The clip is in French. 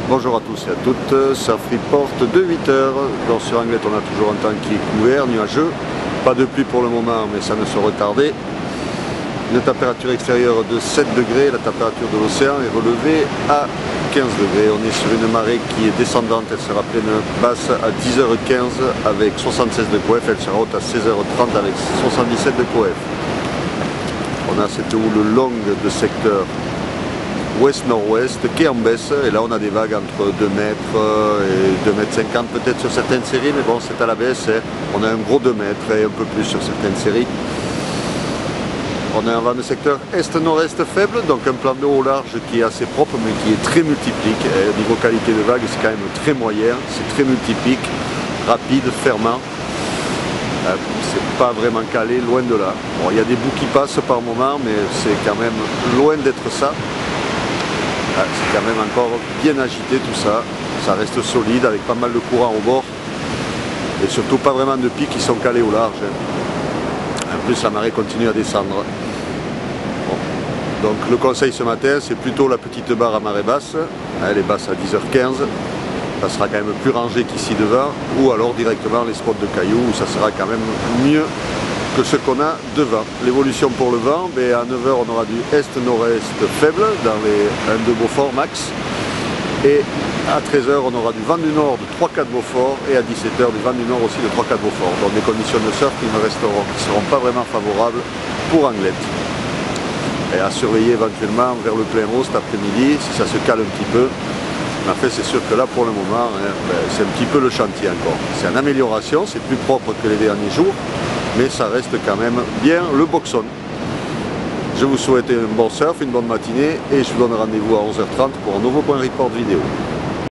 Bonjour à tous et à toutes, ça Freeport de 8h. Donc sur Anglet on a toujours un temps qui est couvert, nuageux. Pas de pluie pour le moment mais ça ne se retardait. Une température extérieure de 7 degrés, la température de l'océan est relevée à 15 degrés. On est sur une marée qui est descendante, elle sera pleine basse à 10h15 avec 76 de coef, elle sera haute à 16h30 avec 77 de coef. On a cette houle longue de secteur ouest-nord-ouest qui est en baisse et là on a des vagues entre 2 mètres et 2 mètres 50 peut-être sur certaines séries, mais bon c'est à la baisse, hein. On a un gros 2 mètres et un peu plus sur certaines séries. On a un vent de secteur est-nord-est faible, donc un plan d'eau au large qui est assez propre mais qui est très multiplique. Et au niveau qualité de vague c'est quand même très moyen, c'est très multiplique, rapide, fermant. C'est pas vraiment calé, loin de là. Bon, il y a des bouts qui passent par moment mais c'est quand même loin d'être ça. C'est quand même encore bien agité tout ça, ça reste solide avec pas mal de courant au bord et surtout pas vraiment de pics qui sont calés au large. En plus la marée continue à descendre. Bon. Donc le conseil ce matin c'est plutôt la petite barre à marée basse, elle est basse à 10h15, ça sera quand même plus rangé qu'ici devant, ou alors directement les spots de cailloux où ça sera quand même mieux que ce qu'on a devant. L'évolution pour le vent, mais à 9h on aura du est-nord-est faible dans les 1-2 Beaufort max, et à 13h on aura du vent du nord de 3-4 Beaufort et à 17h du vent du nord aussi de 3-4 Beaufort. Donc des conditions de surf qui ne seront pas vraiment favorables pour Anglet. Et à surveiller éventuellement vers le plein haut cet après-midi si ça se cale un petit peu. Mais en fait c'est sûr que là pour le moment c'est un petit peu le chantier encore. C'est en amélioration, c'est plus propre que les derniers jours, mais ça reste quand même bien le boxon. Je vous souhaite un bon surf, une bonne matinée et je vous donne rendez-vous à 11h30 pour un nouveau point report vidéo.